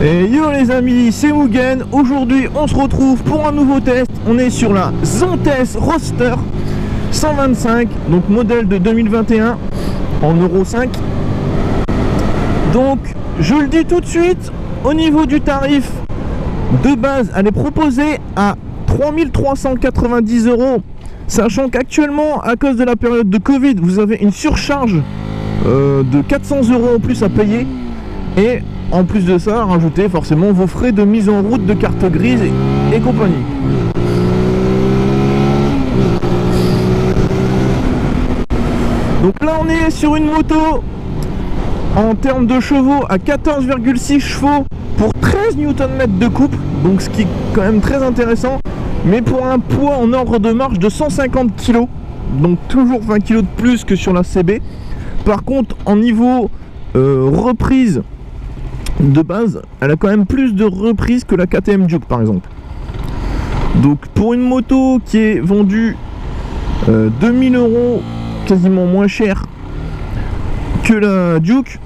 Et yo les amis, c'est Mugen. Aujourd'hui on se retrouve pour un nouveau test. On est sur la Zontes Roadster 125, donc modèle de 2021 en Euro 5. Donc je le dis tout de suite, au niveau du tarif de base, elle est proposée à 3390 €, sachant qu'actuellement à cause de la période de Covid vous avez une surcharge de 400 € en plus à payer. Et en plus de ça, rajoutez forcément vos frais de mise en route de carte grise et compagnie. Donc là on est sur une moto en termes de chevaux à 14,6 chevaux pour 13 Nm de couple, donc ce qui est quand même très intéressant, mais pour un poids en ordre de marche de 150 kg, donc toujours 20 kg de plus que sur la CB. Par contre en niveau reprise de base, elle a quand même plus de reprises que la KTM Duke par exemple. Donc pour une moto qui est vendue 2000 €, quasiment moins cher que la Duke,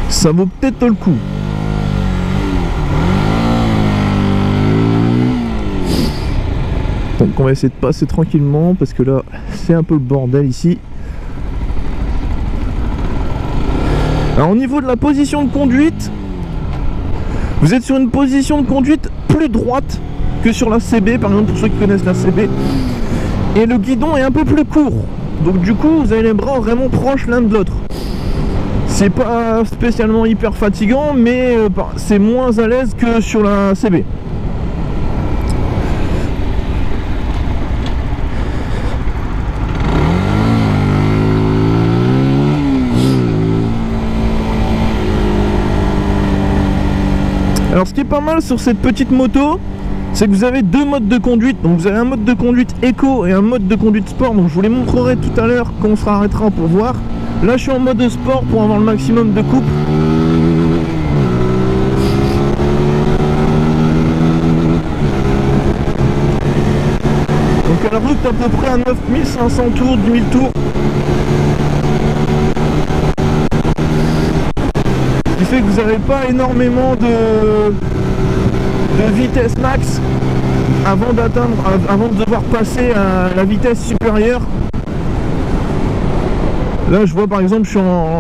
ça vaut peut-être le coup. Donc on va essayer de passer tranquillement parce que là c'est un peu le bordel ici. Alors au niveau de la position de conduite, vous êtes sur une position de conduite plus droite que sur la CB, par exemple, pour ceux qui connaissent la CB. Et le guidon est un peu plus court, donc du coup vous avez les bras vraiment proches l'un de l'autre. C'est pas spécialement hyper fatigant, mais c'est moins à l'aise que sur la CB. Alors ce qui est pas mal sur cette petite moto, c'est que vous avez deux modes de conduite. Donc vous avez un mode de conduite éco et un mode de conduite sport. Donc je vous les montrerai tout à l'heure quand on se arrêtera pour voir. Là je suis en mode sport pour avoir le maximum de couple. Donc à la route à peu près à 9500 tours, 10 000 tours. Ce qui fait que vous n'avez pas énormément de vitesse max avant de devoir passer à la vitesse supérieure. Là je vois par exemple,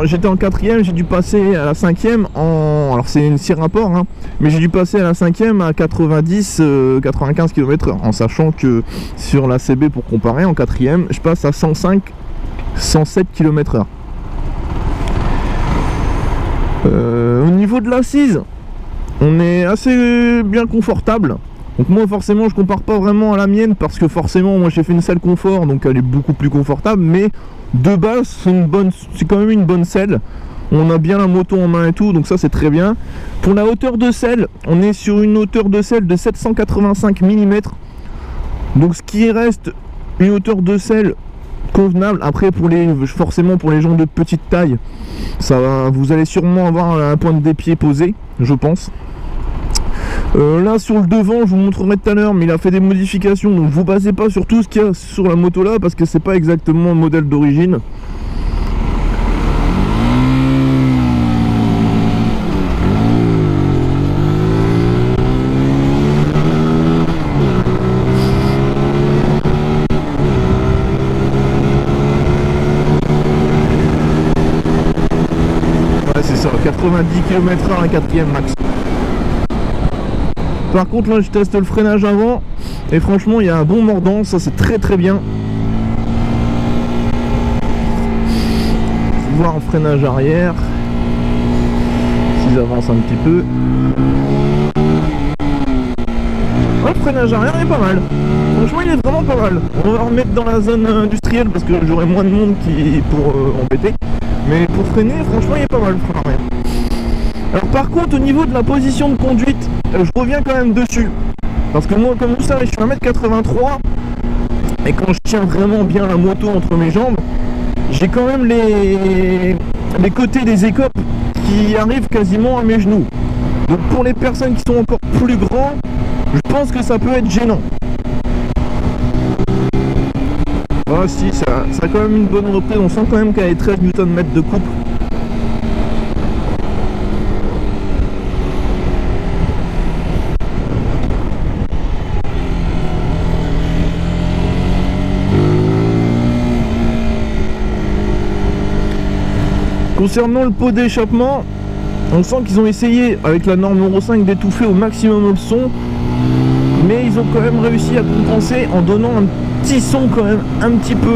j'étais en 4ème, j'ai dû passer à la 5ème alors c'est une 6 rapports, hein, mais j'ai dû passer à la 5ème à 90-95 km/h, en sachant que sur la CB, pour comparer, en 4ème je passe à 105-107 km/h. Au niveau de l'assise, on est assez bien confortable. Donc moi forcément je compare pas vraiment à la mienne parce que forcément moi j'ai fait une selle confort, donc elle est beaucoup plus confortable, mais de base c'est quand même une bonne selle. On a bien la moto en main et tout, donc ça c'est très bien. Pour la hauteur de selle, on est sur une hauteur de selle de 785 mm, donc ce qui reste une hauteur de selle convenable. Après forcément pour les gens de petite taille, vous allez sûrement avoir un point de dépied posé, je pense. Là sur le devant, je vous montrerai tout à l'heure, mais il a fait des modifications, donc vous basez pas sur tout ce qu'il y a sur la moto là parce que c'est pas exactement le modèle d'origine. Ouais, c'est ça, 90 km/h à 4ème max. Par contre là je teste le freinage avant et franchement il y a un bon mordant, ça c'est très très bien. Voir en freinage arrière, s'ils avancent un petit peu. Ouais, le freinage arrière est pas mal. Franchement il est vraiment pas mal. On va remettre dans la zone industrielle parce que j'aurai moins de monde pour embêter. Mais pour freiner, franchement il est pas mal le frein arrière. Alors par contre au niveau de la position de conduite, je reviens quand même dessus. Parce que moi comme vous savez je suis 1m83 et quand je tiens vraiment bien la moto entre mes jambes, j'ai quand même les côtés des écopes qui arrivent quasiment à mes genoux. Donc pour les personnes qui sont encore plus grands, je pense que ça peut être gênant. Ah si, ça a quand même une bonne reprise, on sent quand même qu'elle est 13 Nm de couple. Concernant le pot d'échappement, on sent qu'ils ont essayé avec la norme Euro 5 d'étouffer au maximum le son, mais ils ont quand même réussi à compenser en donnant un petit son quand même un petit peu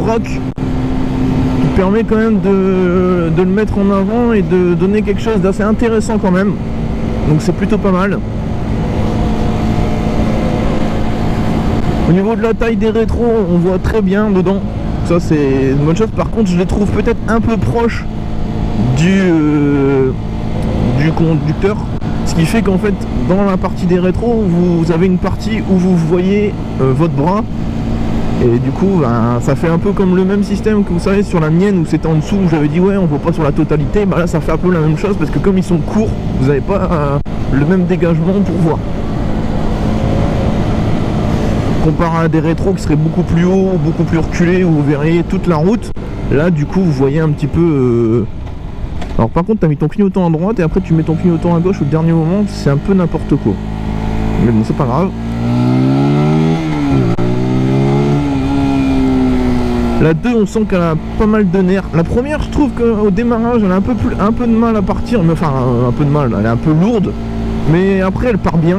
rock, qui permet quand même de le mettre en avant et de donner quelque chose d'assez intéressant quand même. Donc c'est plutôt pas mal. Au niveau de la taille des rétros, on voit très bien dedans. Ça c'est une bonne chose. Par contre, je les trouve peut-être un peu proches du conducteur. Ce qui fait qu'en fait, dans la partie des rétros, vous avez une partie où vous voyez votre bras. Et du coup, ben, ça fait un peu comme le même système que vous savez sur la mienne où c'était en dessous, où j'avais dit ouais, on voit pas sur la totalité. Ben là, ça fait un peu la même chose parce que comme ils sont courts, vous n'avez pas le même dégagement pour voir. Comparé à des rétros qui seraient beaucoup plus hauts, beaucoup plus reculés, où vous verriez toute la route. Là, du coup, vous voyez un petit peu... Alors par contre, tu as mis ton clignotant à droite et après tu mets ton clignotant à gauche au dernier moment, c'est un peu n'importe quoi. Mais bon, c'est pas grave. La 2, on sent qu'elle a pas mal de nerfs. La première, je trouve qu'au démarrage, elle a un peu de mal à partir. Mais enfin, un peu de mal, elle est un peu lourde. Mais après, elle part bien.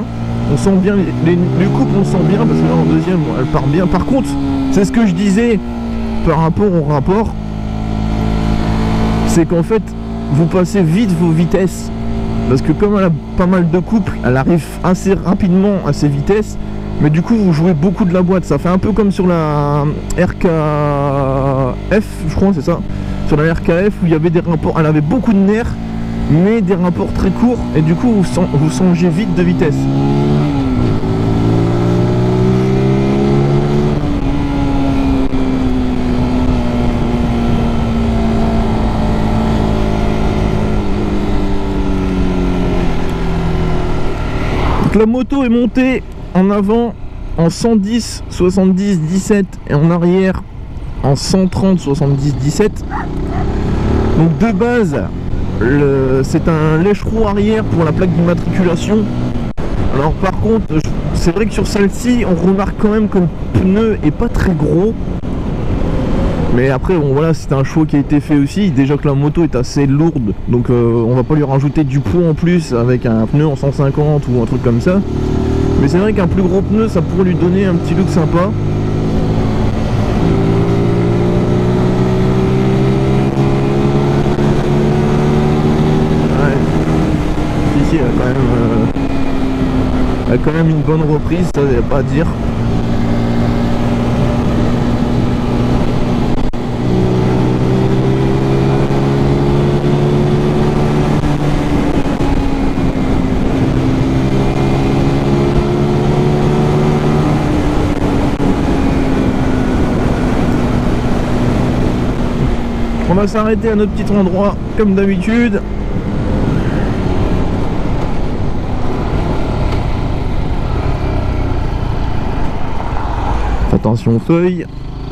On sent bien, les coupes, on sent bien, parce que là, en deuxième, elle part bien. Par contre, c'est ce que je disais par rapport au rapport. C'est qu'en fait, vous passez vite vos vitesses. Parce que comme elle a pas mal de couples, elle arrive assez rapidement à ses vitesses. Mais du coup, vous jouez beaucoup de la boîte. Ça fait un peu comme sur la RKF, je crois, c'est ça. Sur la RKF, où il y avait des rapports, elle avait beaucoup de nerfs, mais des rapports très courts. Et du coup, vous changez vite de vitesse. Donc la moto est montée en avant en 110, 70, 17 et en arrière en 130, 70, 17. Donc de base, c'est un lèche-roue arrière pour la plaque d'immatriculation. Alors par contre, c'est vrai que sur celle-ci, on remarque quand même que le pneu est pas très gros. Mais après, bon voilà, c'est un choix qui a été fait aussi. Déjà que la moto est assez lourde, donc on va pas lui rajouter du poids en plus avec un pneu en 150 ou un truc comme ça. Mais c'est vrai qu'un plus gros pneu, ça pourrait lui donner un petit look sympa. Ouais. Ici, elle a quand même une bonne reprise, ça n'y a pas à dire. On va s'arrêter à notre petit endroit comme d'habitude. Attention feuille.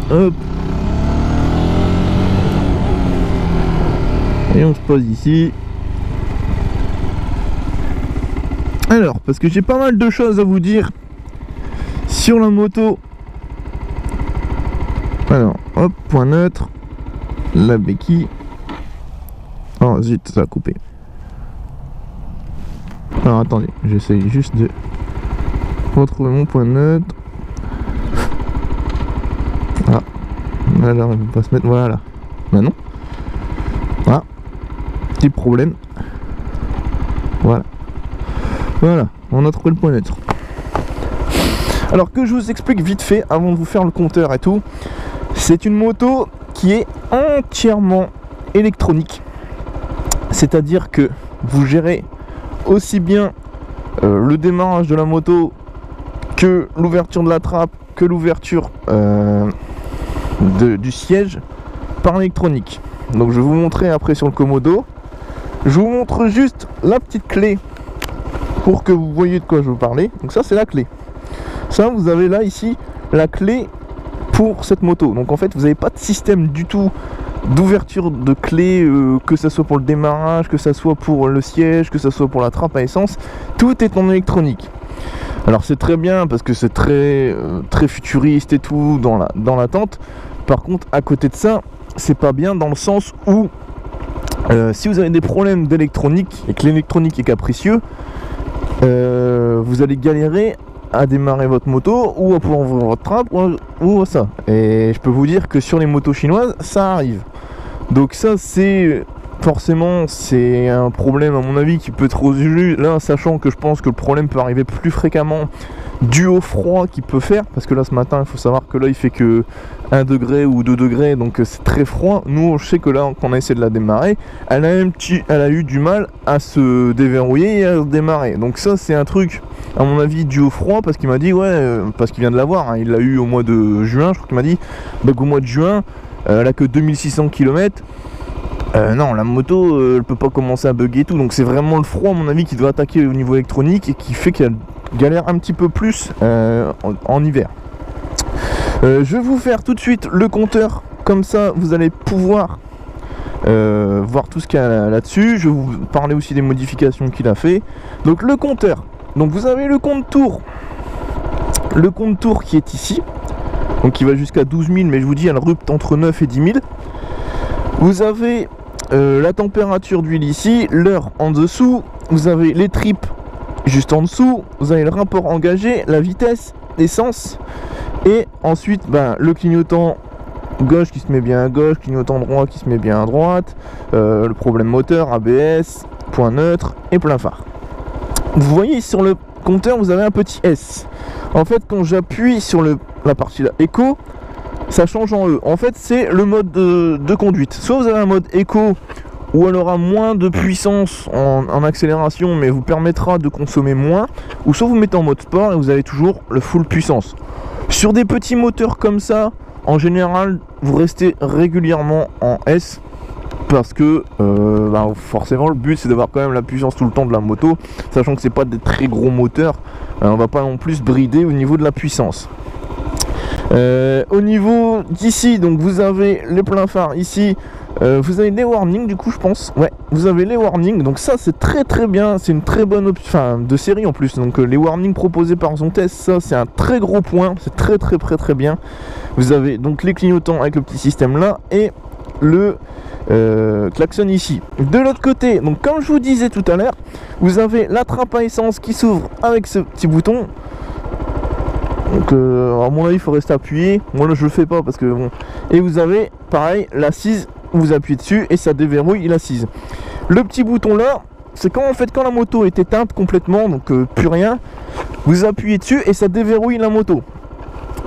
Hop. Et on se pose ici. Alors, parce que j'ai pas mal de choses à vous dire sur la moto. Alors, hop, point neutre. La béquille. Oh zut, ça a coupé. Alors attendez, j'essaye juste de retrouver mon point neutre. Ah, alors il va pas se mettre. Voilà. Bah non. Ah, petit problème. Voilà. Voilà, on a trouvé le point neutre. Alors que je vous explique vite fait avant de vous faire le compteur et tout. C'est une moto qui est entièrement électronique, c'est-à-dire que vous gérez aussi bien le démarrage de la moto que l'ouverture de la trappe, que l'ouverture du siège par l'électronique. Donc je vais vous montrer après sur le Komodo. Je vous montre juste la petite clé pour que vous voyez de quoi je veux parler. Donc ça c'est la clé. Ça vous avez là ici la clé pour cette moto. Donc en fait vous n'avez pas de système du tout d'ouverture de clé, que ça soit pour le démarrage, que ça soit pour le siège, que ça soit pour la trappe à essence. Tout est en électronique. Alors c'est très bien parce que c'est très futuriste et tout dans l'attente. Par contre à côté de ça, c'est pas bien dans le sens où Si vous avez des problèmes d'électronique et que l'électronique est capricieux, vous allez galérer à démarrer votre moto ou à pouvoir ouvrir votre trappe ou ça. Et je peux vous dire que sur les motos chinoises, ça arrive. Donc ça, c'est forcément c'est un problème à mon avis qui peut être résolu là, sachant que je pense que le problème peut arriver plus fréquemment dû au froid qu'il peut faire, parce que là ce matin il faut savoir que là il fait que 1 degré ou 2 degrés, donc c'est très froid. Nous je sais que là quand on a essayé de la démarrer, elle a eu du mal à se déverrouiller et à se démarrer. Donc ça c'est un truc à mon avis dû au froid, parce qu'il m'a dit parce qu'il vient de l'avoir, hein, il l'a eu au mois de juin, je crois qu'il m'a dit qu'au mois de juin elle a que 2600 km. Non, la moto elle peut pas commencer à bugger et tout, donc c'est vraiment le froid à mon avis qui doit attaquer au niveau électronique et qui fait qu'elle galère un petit peu plus en hiver. Je vais vous faire tout de suite le compteur, comme ça vous allez pouvoir voir tout ce qu'il y a là-dessus. Je vais vous parler aussi des modifications qu'il a fait. Donc le compteur, donc vous avez le compte tour qui est ici, donc qui va jusqu'à 12 000, mais je vous dis elle rupte entre 9 et 10 000. Vous avez la température d'huile ici, l'heure en dessous, vous avez les tripes juste en dessous, vous avez le rapport engagé, la vitesse, l'essence, et ensuite le clignotant gauche qui se met bien à gauche, clignotant droit qui se met bien à droite, le problème moteur, ABS, point neutre et plein phare. Vous voyez sur le compteur vous avez un petit S. En fait quand j'appuie sur la partie là, éco, ça change en E. En fait c'est le mode de conduite. Soit vous avez un mode éco où elle aura moins de puissance en accélération mais vous permettra de consommer moins, ou soit vous mettez en mode sport et vous avez toujours le full puissance. Sur des petits moteurs comme ça, en général vous restez régulièrement en S, parce que forcément le but c'est d'avoir quand même la puissance tout le temps de la moto, sachant que c'est pas des très gros moteurs, on va pas non plus brider au niveau de la puissance. Au niveau d'ici, donc vous avez les pleins phares ici, vous avez les warnings du coup je pense, vous avez les warnings, donc ça c'est très très bien, c'est une très bonne option, de série en plus, donc les warnings proposés par Zontes, ça c'est un très gros point, c'est très bien. Vous avez donc les clignotants avec le petit système là et le klaxon ici. De l'autre côté, donc comme je vous disais tout à l'heure, vous avez la trappe à essence qui s'ouvre avec ce petit bouton. Donc à mon avis il faut rester appuyé, moi là je le fais pas parce que bon. Et vous avez pareil l'assise, vous appuyez dessus et ça déverrouille l'assise. Le petit bouton là, c'est quand la moto est éteinte complètement, donc plus rien, vous appuyez dessus et ça déverrouille la moto.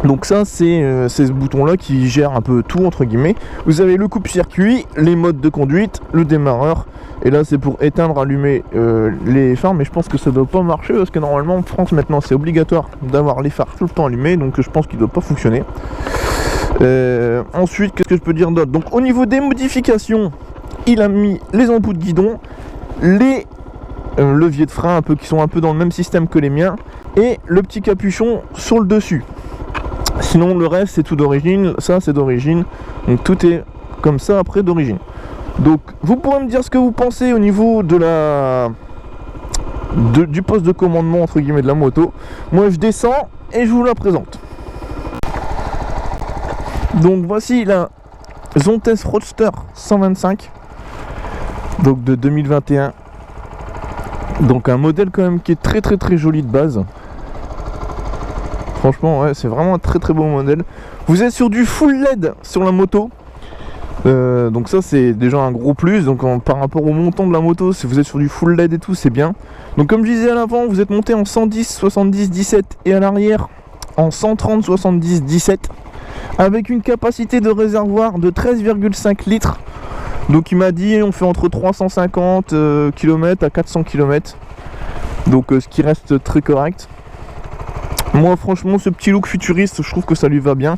Donc ça c'est ce bouton là qui gère un peu tout entre guillemets. Vous avez le coupe-circuit, les modes de conduite, le démarreur, et là c'est pour éteindre, allumer les phares, mais je pense que ça doit pas marcher parce que normalement en France maintenant c'est obligatoire d'avoir les phares tout le temps allumés, donc je pense qu'il doit pas fonctionner. Ensuite qu'est-ce que je peux dire d'autre? Donc au niveau des modifications, il a mis les embouts de guidon, les leviers de frein qui sont un peu dans le même système que les miens, et le petit capuchon sur le dessus. Sinon le reste c'est tout d'origine, ça c'est d'origine, donc tout est comme ça après d'origine. Donc vous pourrez me dire ce que vous pensez au niveau de du poste de commandement entre guillemets de la moto. Moi je descends et je vous la présente. Donc voici la Zontes Roadster 125, donc de 2021. Donc un modèle quand même qui est très joli de base. Franchement c'est vraiment un très beau modèle. Vous êtes sur du full LED sur la moto, donc ça c'est déjà un gros plus. Donc par rapport au montant de la moto, si vous êtes sur du full LED et tout, c'est bien. Donc comme je disais à l'avant, vous êtes monté en 110 70 17 et à l'arrière en 130 70 17, avec une capacité de réservoir de 13,5 litres. Donc il m'a dit on fait entre 350 km à 400 km, donc ce qui reste très correct. Moi franchement ce petit look futuriste, je trouve que ça lui va bien.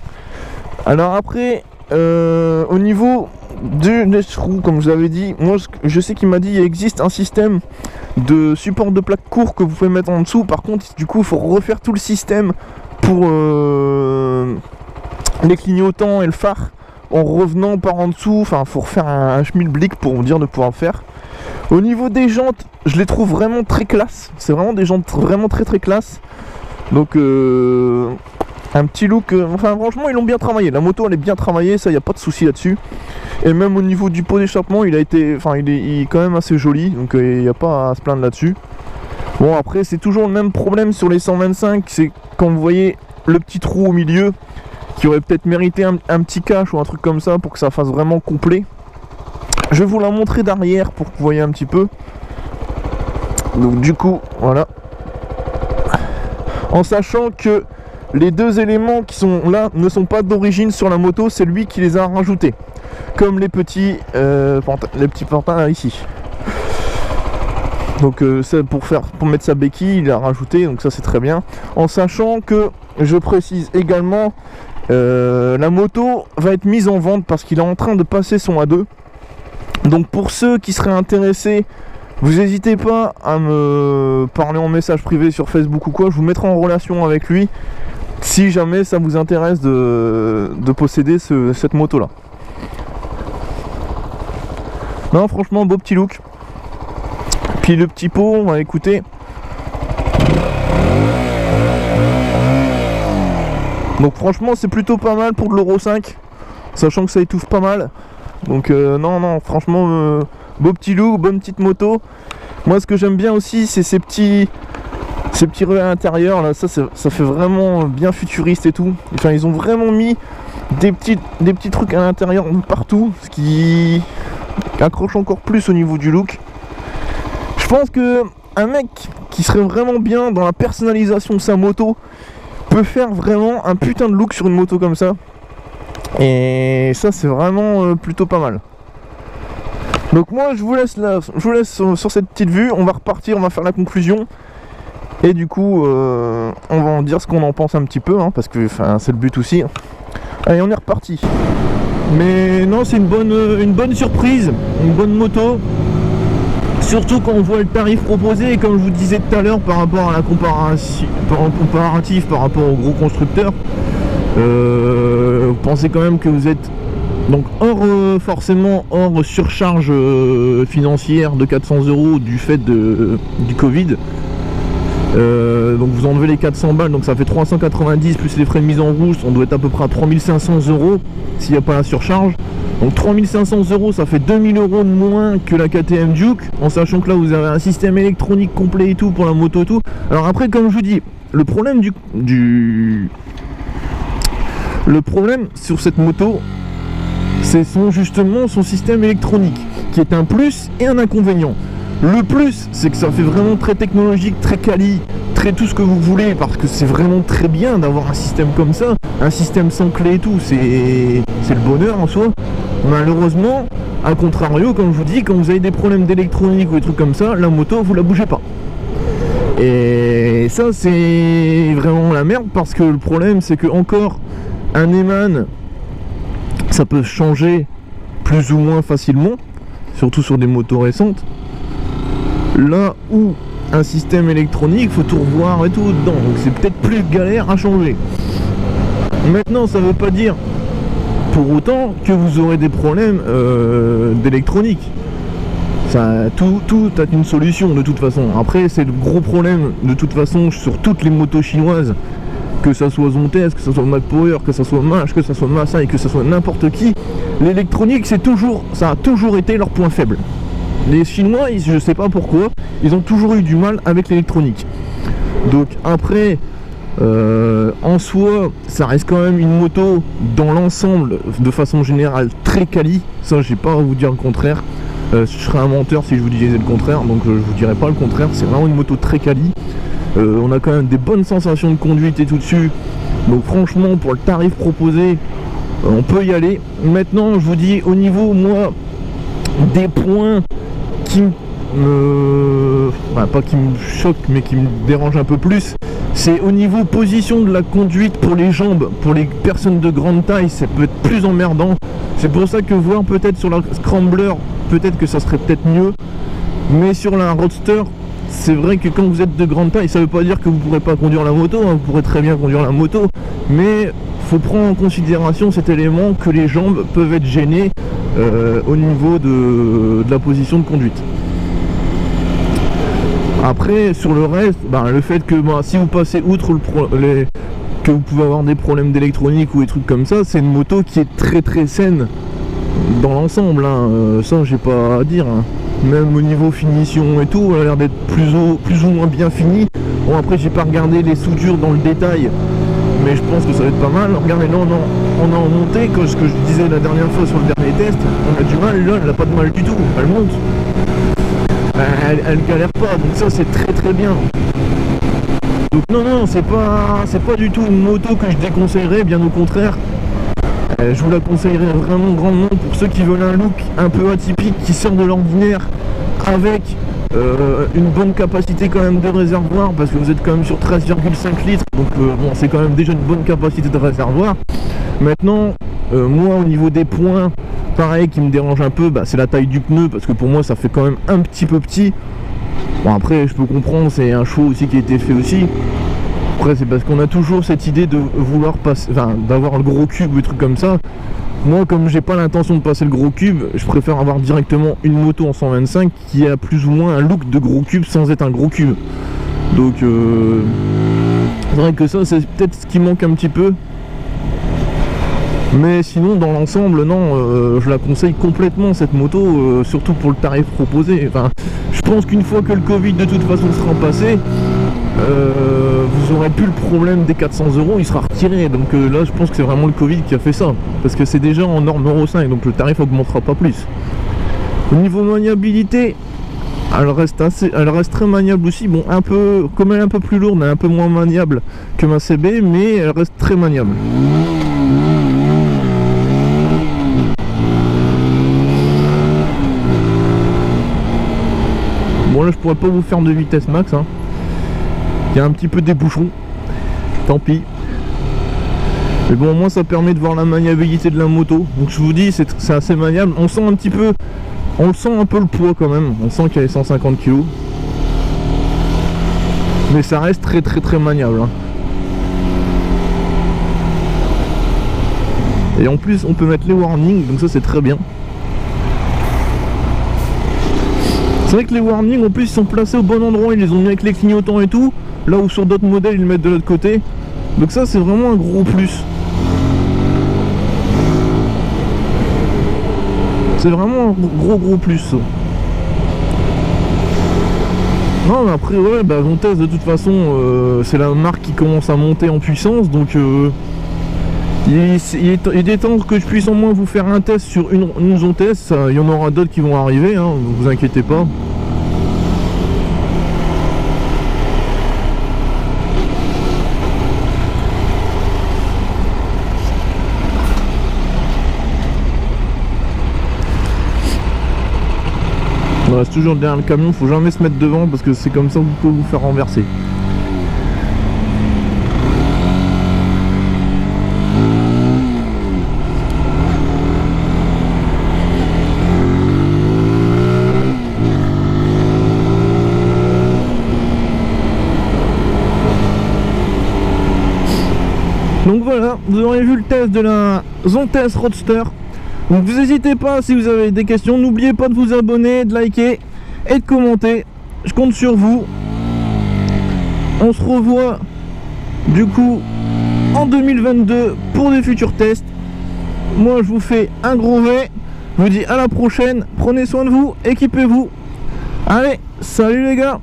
Alors après au niveau des roues, comme je vous avais dit, moi je sais qu'il m'a dit il existe un système de support de plaque court que vous pouvez mettre en dessous. Par contre du coup il faut refaire tout le système pour les clignotants et le phare en revenant par en dessous. Enfin faut refaire un schmilblick pour dire de pouvoir le faire. Au niveau des jantes, je les trouve vraiment très classe, c'est vraiment des jantes vraiment très classe. Donc Un petit look, enfin franchement ils l'ont bien travaillé, la moto elle est bien travaillée, ça y a pas de souci là-dessus. Et même au niveau du pot d'échappement il est quand même assez joli, donc il n'y a pas à se plaindre là-dessus. Bon après c'est toujours le même problème sur les 125, c'est quand vous voyez le petit trou au milieu, qui aurait peut-être mérité un petit cache ou un truc comme ça pour que ça fasse vraiment complet. Je vais vous la montrer d'arrière pour que vous voyez un petit peu. Donc du coup voilà, en sachant que les deux éléments qui sont là ne sont pas d'origine sur la moto, c'est lui qui les a rajoutés, comme les petits pantins là, ici. Donc c'est pour mettre sa béquille, il a rajouté, donc ça c'est très bien. En sachant que, je précise également, la moto va être mise en vente parce qu'il est en train de passer son A2. Donc pour ceux qui seraient intéressés, vous n'hésitez pas à me parler en message privé sur Facebook ou quoi, je vous mettrai en relation avec lui si jamais ça vous intéresse de posséder cette moto là. Non franchement beau petit look. Puis le petit pot, on va écouter. Donc franchement c'est plutôt pas mal pour de l'Euro 5, sachant que ça étouffe pas mal. Donc non franchement beau petit look, bonne petite moto. Moi ce que j'aime bien aussi c'est ces petits relais à l'intérieur là, ça fait vraiment bien futuriste et tout. Enfin ils ont vraiment mis des petits trucs à l'intérieur partout, ce qui accroche encore plus au niveau du look. Je pense que un mec qui serait vraiment bien dans la personnalisation de sa moto peut faire vraiment un putain de look sur une moto comme ça. Et ça c'est vraiment plutôt pas mal. Donc moi je vous laisse là, sur cette petite vue. On va repartir, on va faire la conclusion. Et du coup on va en dire ce qu'on en pense un petit peu, hein, parce que c'est le but aussi. Allez on est reparti. Mais non c'est une bonne surprise, une bonne moto. Surtout quand on voit le tarif proposé, et comme je vous disais tout à l'heure par rapport à la comparatif par rapport aux gros constructeurs, vous pensez quand même que vous êtes donc forcément hors surcharge financière de 400 € du fait du Covid. Donc vous enlevez les 400 balles, donc ça fait 390 plus les frais de mise en route, on doit être à peu près à 3500 € s'il n'y a pas la surcharge. Donc 3500 €, ça fait 2000 € de moins que la KTM Duke, en sachant que là vous avez un système électronique complet et tout pour la moto et tout. Alors après comme je vous dis, le problème sur cette moto, c'est justement son système électronique, qui est un plus et un inconvénient. Le plus, c'est que ça fait vraiment très technologique, très quali, très tout ce que vous voulez, parce que c'est vraiment très bien d'avoir un système comme ça, un système sans clé et tout, c'est le bonheur en soi. Malheureusement, à contrario, comme je vous dis, quand vous avez des problèmes d'électronique ou des trucs comme ça, la moto, vous la bougez pas. Et ça, c'est vraiment la merde, parce que le problème, c'est que encore un Eman, ça peut changer plus ou moins facilement, surtout sur des motos récentes. Là où un système électronique, faut tout revoir et tout dedans, donc c'est peut-être plus galère à changer. Maintenant, ça veut pas dire pour autant que vous aurez des problèmes d'électronique. Tout a une solution de toute façon. Après, c'est le gros problème de toute façon sur toutes les motos chinoises, que ça soit Zontes, que ça soit MacPower, que ça soit Mach, que ça soit Massa et que ça soit n'importe qui. L'électronique, ça a toujours été leur point faible. Les Chinois, je sais pas pourquoi, ils ont toujours eu du mal avec l'électronique. Donc après, en soi, ça reste quand même une moto dans l'ensemble, de façon générale, très quali. Ça, j'ai pas à vous dire le contraire. Je serais un menteur si je vous disais le contraire, donc je vous dirais pas le contraire. C'est vraiment une moto très quali. On a quand même des bonnes sensations de conduite et tout dessus. Donc franchement, pour le tarif proposé, on peut y aller. Maintenant, je vous dis, au niveau, moi, des points qui pas qui me choquent, mais qui me dérangent un peu plus, c'est au niveau position de la conduite pour les jambes. Pour les personnes de grande taille, ça peut être plus emmerdant. C'est pour ça que voir peut-être sur la Scrambler, peut-être que ça serait peut-être mieux. Mais sur la Roadster, c'est vrai que quand vous êtes de grande taille, ça veut pas dire que vous pourrez pas conduire la moto, hein, vous pourrez très bien conduire la moto, mais faut prendre en considération cet élément que les jambes peuvent être gênées au niveau de la position de conduite. Après, sur le reste, le fait que si vous passez outre que vous pouvez avoir des problèmes d'électronique ou des trucs comme ça, c'est une moto qui est très très saine dans l'ensemble, hein. Ça j'ai pas à dire, hein. Même au niveau finition et tout, elle a l'air d'être plus ou moins bien finie. Bon, après j'ai pas regardé les soudures dans le détail, mais je pense que ça va être pas mal. Regardez, là on est en montée, comme ce que je disais la dernière fois sur le dernier test, on a du mal, là elle a pas de mal du tout, elle monte, elle galère pas, donc ça c'est très très bien. Donc non, c'est pas du tout une moto que je déconseillerais, bien au contraire. Je vous la conseillerais vraiment grandement pour ceux qui veulent un look un peu atypique, qui sort de l'ordinaire, avec une bonne capacité quand même de réservoir, parce que vous êtes quand même sur 13,5 litres, donc bon, c'est quand même déjà une bonne capacité de réservoir. Maintenant, moi au niveau des points, pareil, qui me dérange un peu, c'est la taille du pneu, parce que pour moi ça fait quand même un petit peu petit. Bon, après je peux comprendre, c'est un choix aussi qui a été fait aussi. Après c'est parce qu'on a toujours cette idée de vouloir passer, d'avoir le gros cube ou des trucs comme ça. Moi, comme j'ai pas l'intention de passer le gros cube, je préfère avoir directement une moto en 125 qui a plus ou moins un look de gros cube sans être un gros cube. Donc c'est vrai que ça c'est peut-être ce qui manque un petit peu. Mais sinon dans l'ensemble non, je la conseille complètement cette moto, surtout pour le tarif proposé. Enfin, je pense qu'une fois que le Covid de toute façon sera passé, vous aurez plus le problème des 400 €, il sera retiré. Donc là je pense que c'est vraiment le Covid qui a fait ça, parce que c'est déjà en norme Euro 5, donc le tarif augmentera pas plus. Au niveau maniabilité, elle reste très maniable aussi. Bon, un peu, comme elle est un peu plus lourde, elle est un peu moins maniable que ma CB, mais elle reste très maniable. Bon là je pourrais pas vous faire de vitesse max, hein. Il y a un petit peu des bouchons, tant pis. Mais bon, au moins ça permet de voir la maniabilité de la moto. Donc je vous dis, c'est assez maniable. On sent un petit peu, on le sent un peu le poids quand même. On sent qu'il y a 150 kg. Mais ça reste très très très maniable, hein. Et en plus on peut mettre les warnings, donc ça c'est très bien. C'est vrai que les warnings en plus ils sont placés au bon endroit, ils les ont mis avec les clignotants et tout, là où sur d'autres modèles ils le mettent de l'autre côté. Donc ça c'est vraiment un gros plus. C'est vraiment un gros plus ça. Non mais après ouais, Zontes de toute façon c'est la marque qui commence à monter en puissance, donc il est temps que je puisse au moins vous faire un test sur une Zontes. Il y en aura d'autres qui vont arriver, hein, ne vous inquiétez pas. On reste toujours derrière le camion, faut jamais se mettre devant parce que c'est comme ça que vous pouvez vous faire renverser. Donc voilà, vous aurez vu le test de la Zontes Roadster. Donc vous n'hésitez pas, si vous avez des questions, n'oubliez pas de vous abonner, de liker et de commenter. Je compte sur vous. On se revoit du coup en 2022 pour des futurs tests. Moi je vous fais un gros V. Je vous dis à la prochaine. Prenez soin de vous, équipez-vous. Allez, salut les gars.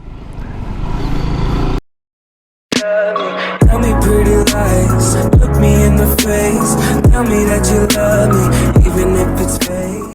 Tell me pretty lies, look me in the face. Tell me that you love me, even if it's fake.